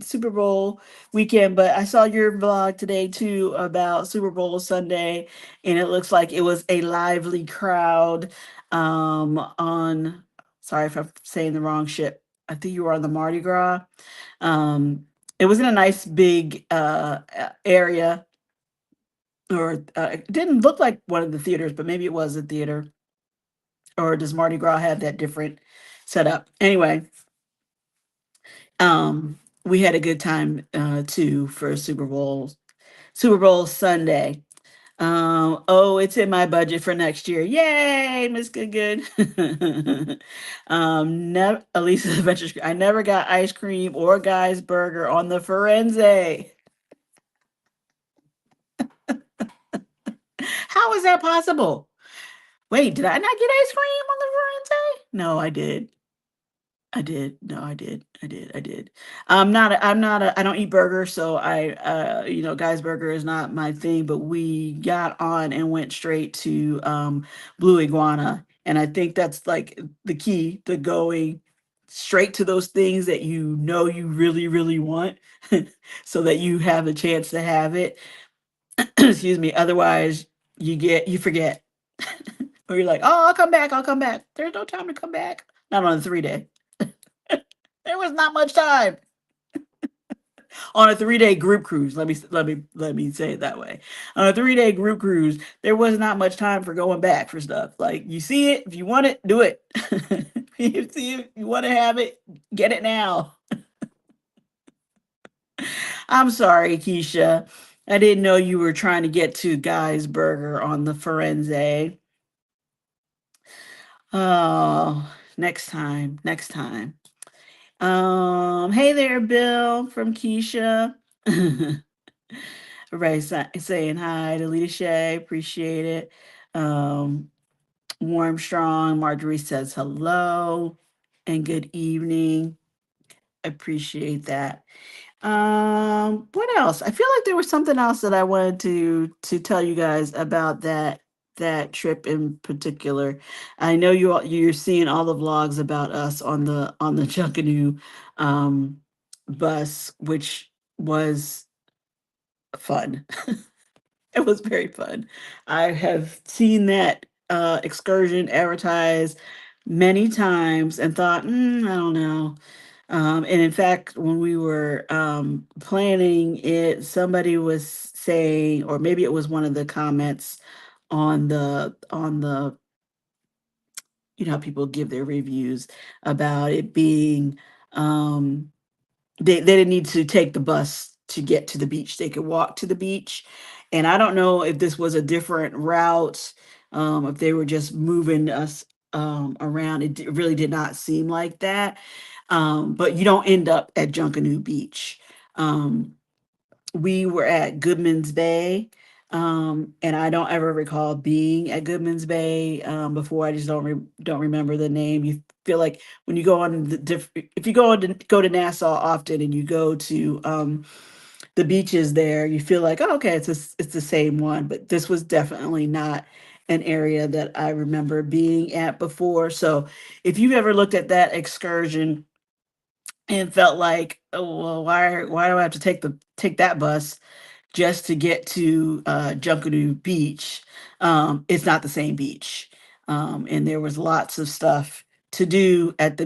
Super Bowl weekend, but I saw your vlog today too about Super Bowl Sunday, and it looks like it was a lively crowd on, sorry if I'm saying the wrong ship. I think you were on the Mardi Gras. It was in a nice big area, or it didn't look like one of the theaters, but maybe it was a theater. Or does Mardi Gras have that different setup? Anyway, we had a good time too for Super Bowl Super Bowl Sunday. Oh, it's in my budget for next year. Yay, Miss Good Good. Never, Elisa's Adventure. I never got ice cream or Guy's Burger on the Firenze. How is that possible? Wait, did I not get ice cream on the Firenze? No, I did. I did. No, I did. I did. I did. I don't eat burgers, so Guy's Burger is not my thing, but we got on and went straight to Blue Iguana. And I think that's like the key to going straight to those things that you know you really, really want so that you have a chance to have it. Excuse me. Otherwise, you forget. Or you're like, oh, I'll come back, I'll come back. There's no time to come back. Not on a 3 day. There was not much time on a 3 day group cruise. Let me say it that way. On a 3 day group cruise, there was not much time for going back for stuff. Like you see it, if you want it, do it. You see it, you want to have it, get it now. I'm sorry, Keisha. I didn't know you were trying to get to Guy's Burger on the Firenze. Oh, next time, next time. Hey there, Bill from Keisha. Everybody saying hi to Lita Shay, appreciate it. Um, Warm Strong, Marjorie says hello and good evening. Appreciate that. What else? I feel like there was something else that I wanted to tell you guys about that trip in particular. I know you're seeing all the vlogs about us on the Junkanoo bus, which was fun. It was very fun. I have seen that excursion advertised many times and thought, I don't know. And in fact, when we were planning it, somebody was saying, or maybe it was one of the comments on the how people give their reviews about it being they didn't need to take the bus to get to the beach. They could walk to the beach. And I don't know if this was a different route, if they were just moving us around. Really did not seem like that. But you don't end up at Junkanoo Beach. Um, we were at Goodman's Bay, and I don't ever recall being at Goodman's Bay before. I just don't remember the name. You feel like when you go on if you go to Nassau often and you go to the beaches there, you feel like, oh, okay, it's the same one. But this was definitely not an area that I remember being at before. So if you've ever looked at that excursion and felt like, oh well, why do I have to take that bus just to get to Junkanoo Beach? It's not the same beach, and there was lots of stuff to do at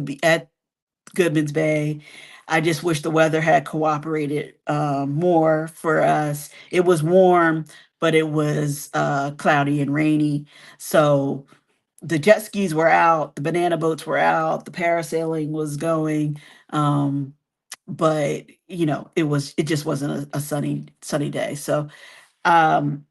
Goodman's Bay. I just wish the weather had cooperated more for us. It was warm, but it was cloudy and rainy, so the jet skis were out, the banana boats were out, the parasailing was going, um, but it just wasn't a sunny day. So um,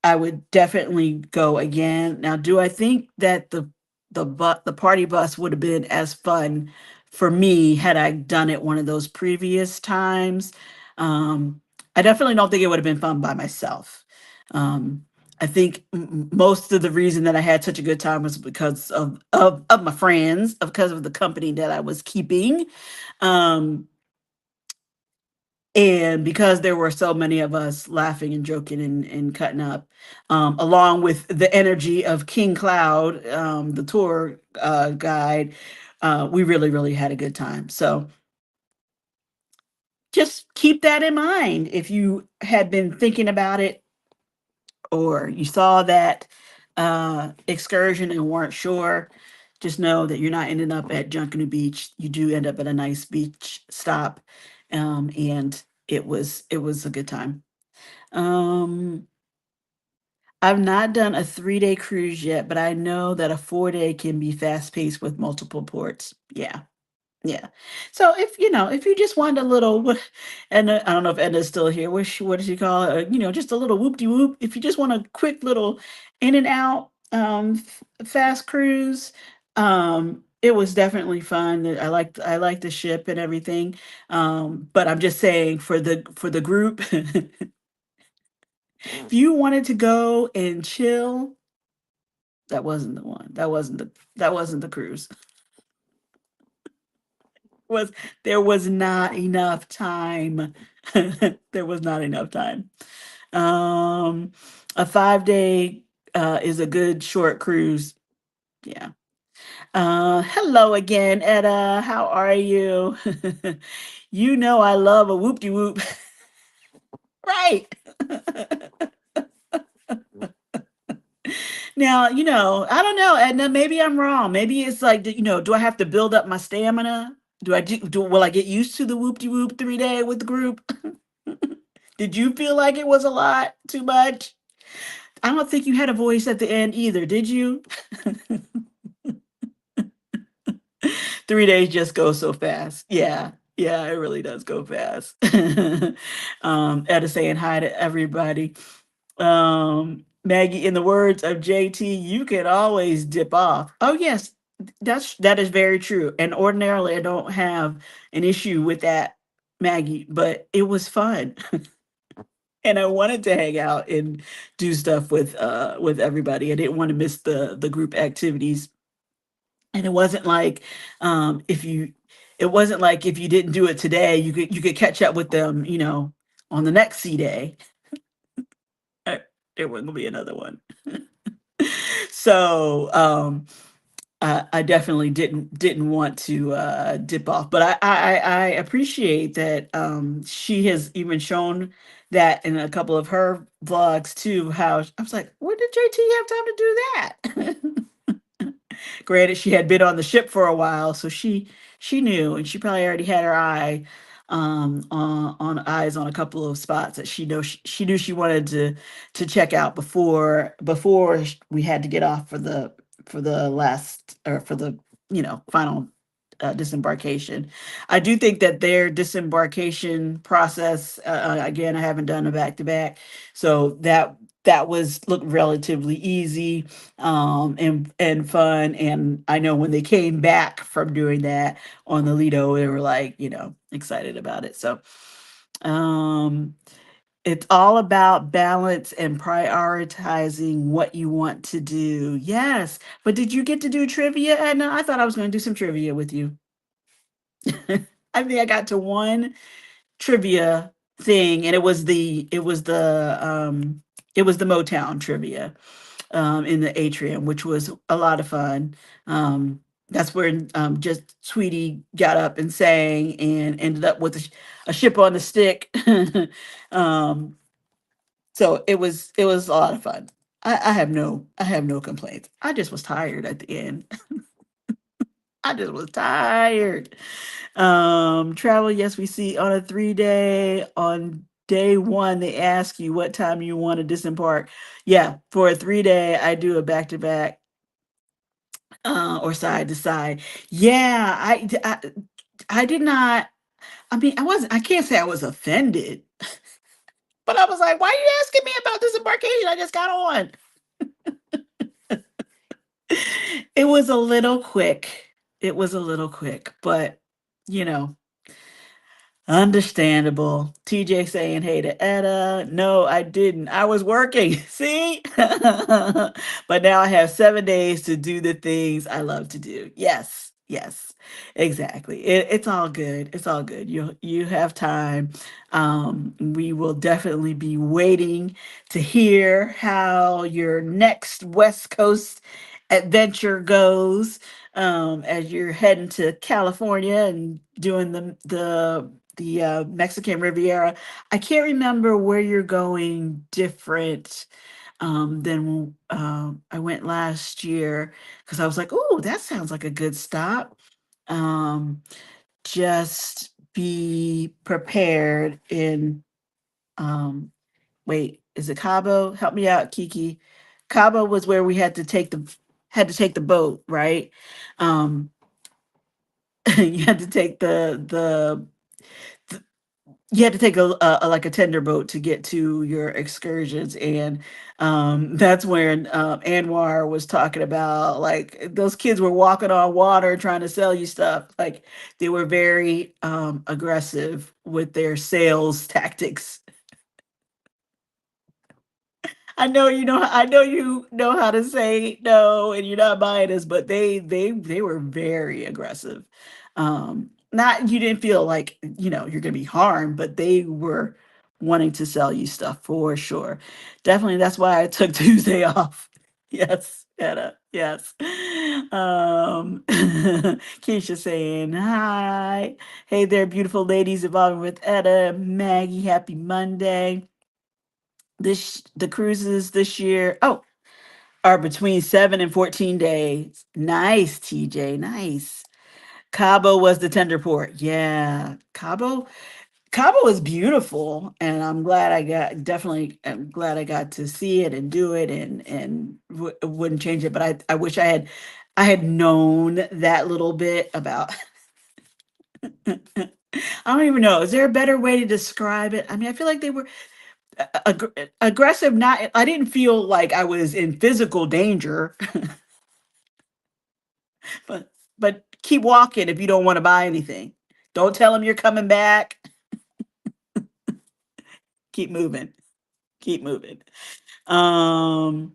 I would definitely go again. Now, do I think that the party bus would have been as fun for me had I done it one of those previous times? I definitely don't think it would have been fun by myself. Um, I think most of the reason that I had such a good time was because of my friends, because of the company that I was keeping. Um, and because there were so many of us laughing and joking and cutting up, along with the energy of King Cloud, the tour guide, we really, really had a good time. So just keep that in mind if you had been thinking about it or you saw that excursion and weren't sure. Just know that you're not ending up at Junkanoo Beach. You do end up at a nice beach stop, and it was a good time. Um, I've not done a 3 day cruise yet, but I know that a 4 day can be fast paced with multiple ports. Yeah. Yeah. So if if you just want a little, and I don't know if Edna's still here. What does she call it? Just a little whoop de whoop. If you just want a quick little in and out, fast cruise, it was definitely fun. I liked the ship and everything. But I'm just saying for the group, if you wanted to go and chill, that wasn't the one. That wasn't the cruise. Was There was not enough time. There was not enough time. Um, a 5 day is a good short cruise. Yeah. Hello again, Etta. How are you? I love a whoop de whoop. Right. Now, I don't know, Edna. Maybe I'm wrong. Maybe it's like, do I have to build up my stamina? Will I get used to the whoop de whoop 3 day with the group? Did you feel like it was a lot, too much? I don't think you had a voice at the end either, did you? 3 days just go so fast. Yeah, yeah, it really does go fast. Etta saying hi to everybody. Maggie, in the words of JT, you can always dip off. Oh yes, that is very true. And ordinarily, I don't have an issue with that, Maggie, but it was fun. And I wanted to hang out and do stuff with everybody. I didn't want to miss the group activities. And it wasn't like if you didn't do it today, you could catch up with them, on the next C day. Uh, There wasn't gonna be another one. So I definitely didn't want to dip off, but I appreciate that she has even shown that in a couple of her vlogs too. How I was like, when did JT have time to do that? Granted, she had been on the ship for a while, so she knew, and she probably already had her on eyes on a couple of spots that she knew she wanted to check out before we had to get off for the last, or for the final disembarkation. I do think that their disembarkation process, again, I haven't done a back to back, so that was looked relatively easy, and fun. And I know when they came back from doing that on the Lido, they were like, excited about it. So um, it's all about balance and prioritizing what you want to do. Yes. But did you get to do trivia, Edna? I thought I was going to do some trivia with you. I think I got to one trivia thing, and it was the Motown trivia, in the atrium, which was a lot of fun. That's where just Sweetie got up and sang and ended up with a ship on the stick. um, so it was a lot of fun. I have no complaints. I just was tired at the end. I just was tired. Travel, yes, we see on a 3 day. On day one, they ask you what time you want to disembark. Yeah, for a 3 day, I do a back to back, or side to side. Yeah, I did not. I mean, I can't say I was offended, but I was like, why are you asking me about disembarkation? I just got on. It was a little quick. It was a little quick, but you know, understandable. TJ saying hey to Etta. No, I didn't. I was working. See? But now I have 7 days to do the things I love to do. Yes. Yes. Exactly. It's all good. It's all good. You have time. We will definitely be waiting to hear how your next West Coast adventure goes, as you're heading to California and doing the Mexican Riviera. I can't remember where you're going different, than I went last year, because I was like, "Oh, that sounds like a good stop." Um, just be prepared in, um, wait, is it Cabo? Help me out, Kiki. Cabo was where we had to take the boat, right? Um, you had to take you had to take like a tender boat to get to your excursions, and that's when Anwar was talking about like those kids were walking on water trying to sell you stuff. Like they were very aggressive with their sales tactics. I know you know how to say no and you're not buying this, but they were very aggressive. Not you didn't feel like, you're gonna be harmed, but they were wanting to sell you stuff for sure. Definitely that's why I took Tuesday off. Yes, Etta. Yes. Keisha saying hi. Hey there, beautiful ladies evolving with Etta. Maggie, happy Monday. The cruises this year are between 7 and 14 days. Nice, TJ. Nice. Cabo was the tender port. Yeah. Cabo is beautiful, and I'm glad I got to see it and do it, and wouldn't change it, but I wish I had known that little bit about. I don't even know. Is there a better way to describe it? I mean, I feel like they were aggressive. Not, I didn't feel like I was in physical danger, but keep walking if you don't want to buy anything. Don't tell them you're coming back. Keep moving. Keep moving. Um,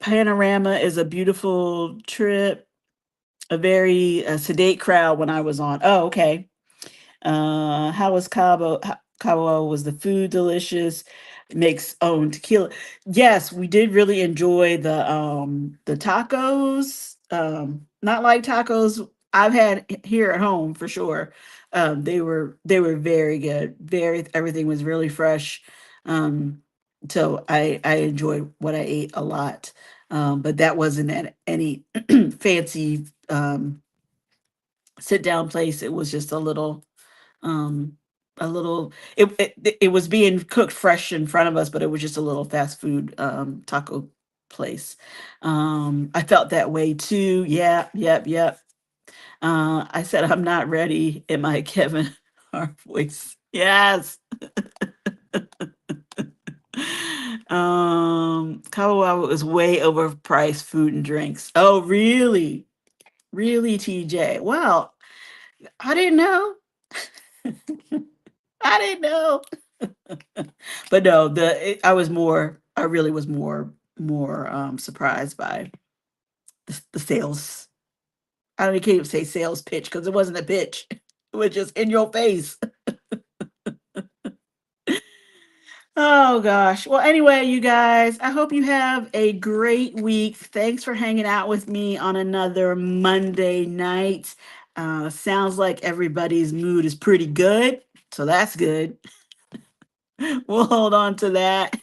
Panorama is a beautiful trip. A very sedate crowd when I was on. Oh, okay. How was Cabo? Cabo, was the food delicious? Makes own tequila. Yes, we did really enjoy the tacos. Not like tacos I've had here at home for sure. They were very good. Very everything was really fresh. Um, so I enjoyed what I ate a lot. But that wasn't at any fancy sit down place. It was just um it was being cooked fresh in front of us, but it was just a little fast food taco place. I felt that way too. Yeah, yep, yep. I said I'm not ready in my Kevin Hart voice. Yes. Colorado is way overpriced food and drinks. Oh, really? Really, TJ? Well, I didn't know. I didn't know. But no, I really was more surprised by the sales. I don't even can't even say sales pitch because it wasn't a pitch. It was just in your face. Oh gosh. Well, anyway, you guys, I hope you have a great week. Thanks for hanging out with me on another Monday night. Sounds like everybody's mood is pretty good, so that's good. We'll hold on to that.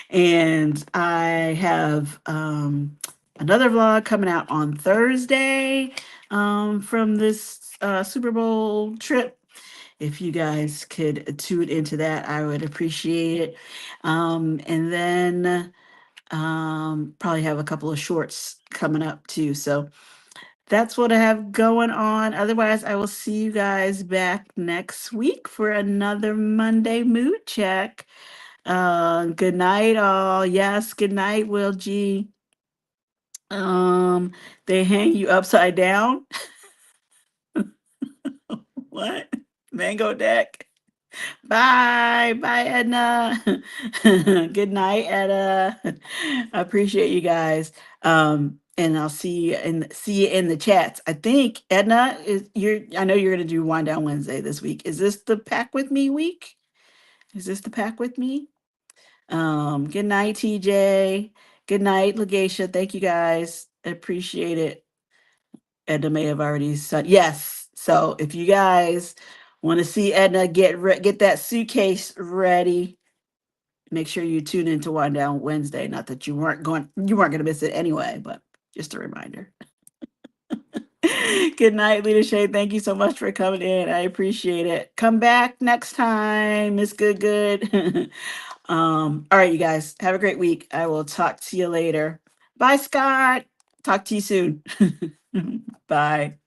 And I have another vlog coming out on Thursday from this Super Bowl trip. If you guys could tune into that, I would appreciate it. And then probably have a couple of shorts coming up too. So that's what I have going on. Otherwise, I will see you guys back next week for another Monday mood check. Good night, all. Yes, good night, Will G. They hang you upside down. What? Mango deck. Bye. Bye, Edna. Good night, Edna. I appreciate you guys. And I'll see you in the chats. I think Edna I know you're gonna do Wind Down Wednesday this week. Is this the pack with me week? Is this the pack with me? Good night, TJ. Good night, Legacia. Thank you guys. I appreciate it. Edna may have already said yes. So if you guys want to see Edna get that suitcase ready, make sure you tune in to Wind Down Wednesday. Not that you weren't going to miss it anyway, but just a reminder. Good night, Lita Shade. Thank you so much for coming in. I appreciate it. Come back next time. Miss Good Good. All right, you guys. Have a great week. I will talk to you later. Bye, Scott. Talk to you soon. Bye.